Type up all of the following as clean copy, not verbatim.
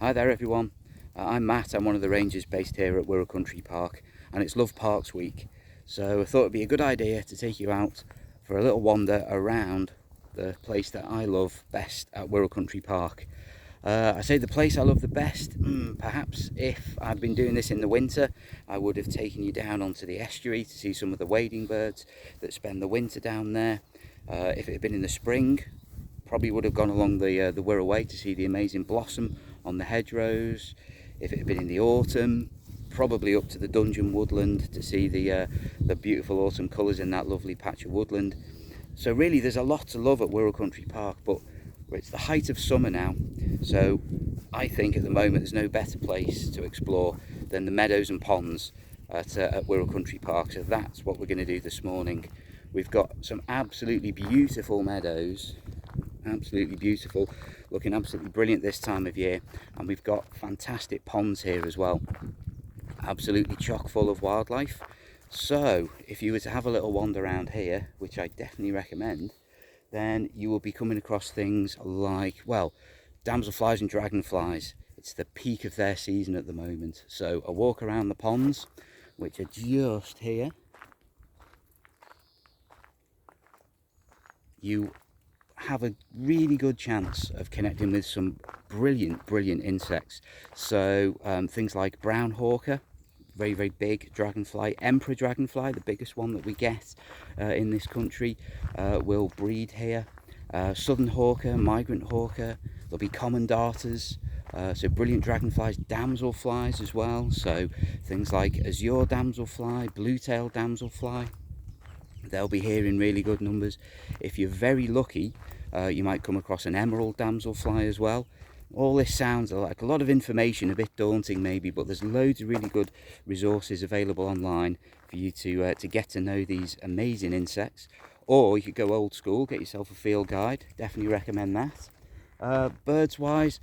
Hi there everyone, I'm Matt. I'm one of the rangers based here at Wirral Country Park, and it's Love Parks week, so I thought it'd be a good idea to take you out for a little wander around the place that I love best at Wirral Country Park. I say the place I love the best, perhaps if I'd been doing this in the winter I would have taken you down onto the estuary to see some of the wading birds that spend the winter down there. If it had been in the spring, probably would have gone along the Wirral Way to see the amazing blossom on the hedgerows. If it had been in the autumn, probably up to the Dungeon woodland to see the beautiful autumn colours in that lovely patch of woodland. So really there's a lot to love at Wirral Country Park, but it's the height of summer now, so I think at the moment there's no better place to explore than the meadows and ponds at Wirral Country Park. So that's what we're going to do this morning. We've got some absolutely beautiful meadows, absolutely beautiful, looking absolutely brilliant this time of year, and we've got fantastic ponds here as well, absolutely chock full of wildlife. So if you were to have a little wander around here, which I definitely recommend, then you will be coming across things like, well, damselflies and dragonflies. It's the peak of their season at the moment, so a walk around the ponds, which are just here, you have a really good chance of connecting with some brilliant insects. So things like brown hawker, very big dragonfly, emperor dragonfly, the biggest one that we get in this country, will breed here. Southern hawker, migrant hawker, there'll be common darters, so brilliant dragonflies, damselflies as well, so things like azure damselfly, blue-tailed damselfly, they'll be here in really good numbers. If you're very lucky, you might come across an emerald damselfly as well. All this sounds like a lot of information, a bit daunting maybe, but there's loads of really good resources available online for you to get to know these amazing insects. Or you could go old school, get yourself a field guide, definitely recommend that. Birds wise,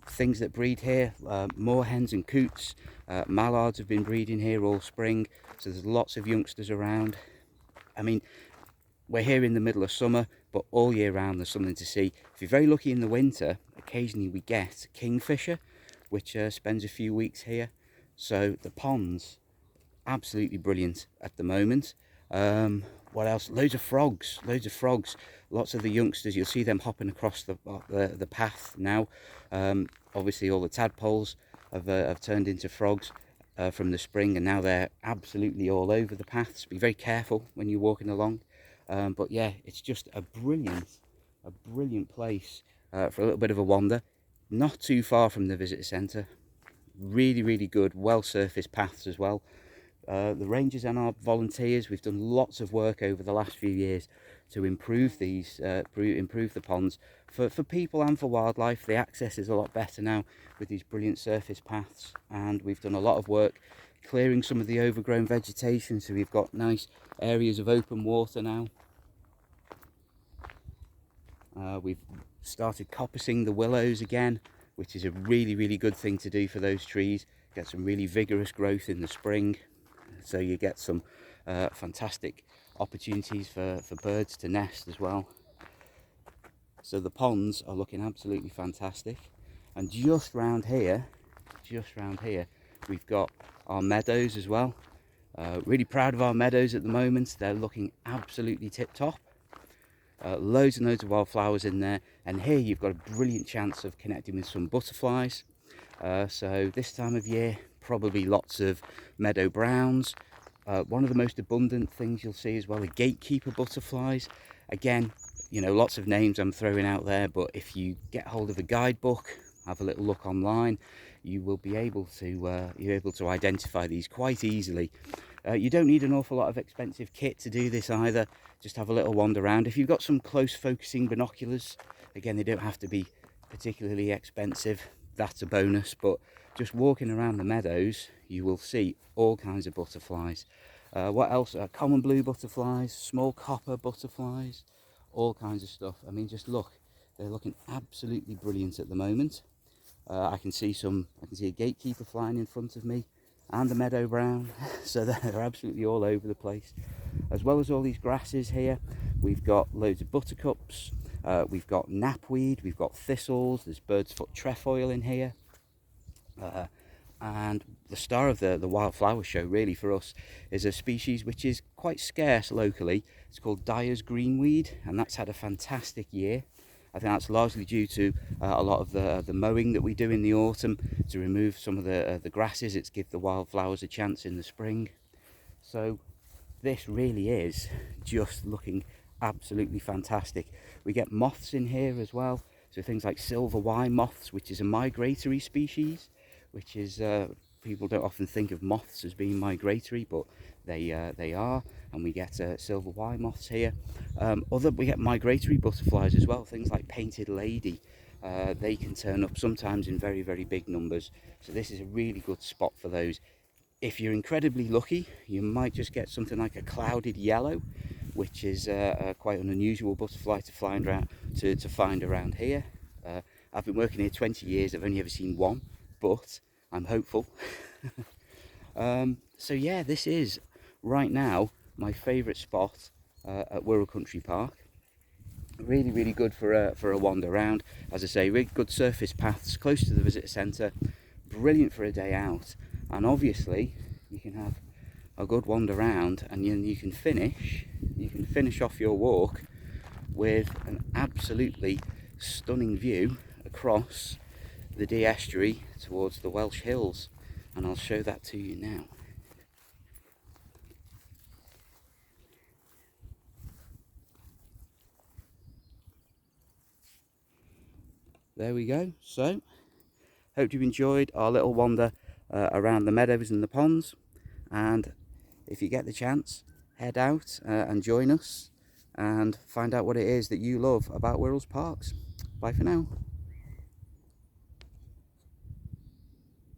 things that breed here, moorhens and coots, mallards have been breeding here all spring, so there's lots of youngsters around. I mean, we're here in the middle of summer, but all year round there's something to see. If you're very lucky in the winter, occasionally we get kingfisher, which spends a few weeks here. So the ponds, absolutely brilliant at the moment. What else? Loads of frogs, lots of the youngsters, you'll see them hopping across the path now. Obviously all the tadpoles have turned into frogs from the spring, and now they're absolutely all over the paths. Be very careful when you're walking along. But yeah, it's just a brilliant place for a little bit of a wander. Not too far from the visitor centre. Really good, well surfaced paths as well. The rangers and our volunteers, we've done lots of work over the last few years to improve these, improve the ponds for people and for wildlife. The access is a lot better now with these brilliant surface paths, and we've done a lot of work clearing some of the overgrown vegetation, so we've got nice areas of open water now. We've started coppicing the willows again, which is a really good thing to do for those trees. Get some really vigorous growth in the spring, so you get some fantastic opportunities for birds to nest as well. So the ponds are looking absolutely fantastic, and just round here we've got our meadows as well. Really proud of our meadows at the moment. They're looking absolutely tip top. Loads and loads of wildflowers in there, and here you've got a brilliant chance of connecting with some butterflies. So this time of year, probably lots of meadow browns. One of the most abundant things you'll see as well are gatekeeper butterflies. Again, you know, lots of names I'm throwing out there, but if you get hold of a guidebook, have a little look online, you will be able to identify these quite easily. You don't need an awful lot of expensive kit to do this either. Just have a little wander around. If you've got some close focusing binoculars, again, they don't have to be particularly expensive, that's a bonus, but just walking around the meadows you will see all kinds of butterflies. What else? Common blue butterflies, small copper butterflies, all kinds of stuff. I mean, just look, they're looking absolutely brilliant at the moment. I can see a gatekeeper flying in front of me, and a meadow brown, so they're absolutely all over the place. As well as all these grasses here, we've got loads of buttercups, we've got knapweed, we've got thistles, there's bird's foot trefoil in here. And the star of the wildflower show really for us is a species which is quite scarce locally. It's called Dyer's greenweed, and that's had a fantastic year. I think that's largely due to a lot of the mowing that we do in the autumn to remove some of the grasses. It's give the wildflowers a chance in the spring. So this really is just looking absolutely fantastic. We get moths in here as well, so things like silver Y moths, which is a migratory species, which is people don't often think of moths as being migratory, but they are. And we get silver Y moths here. We get migratory butterflies as well, things like painted lady. They can turn up sometimes in very, very big numbers, so this is a really good spot for those. If you're incredibly lucky, you might just get something like a clouded yellow, which is quite an unusual butterfly to find around here. I've been working here 20 years, I've only ever seen one, but I'm hopeful. So yeah, this is right now my favourite spot at Wirral Country Park. Really, really good for a wander around. As I say, really good surface paths, close to the visitor centre, brilliant for a day out. And obviously you can have a good wander around, and you can finish off your walk with an absolutely stunning view across the Dee estuary towards the Welsh Hills, and I'll show that to you now. There we go. So hope you've enjoyed our little wander around the meadows and the ponds, and if you get the chance, head out and join us and find out what it is that you love about Wirral's parks. Bye for now.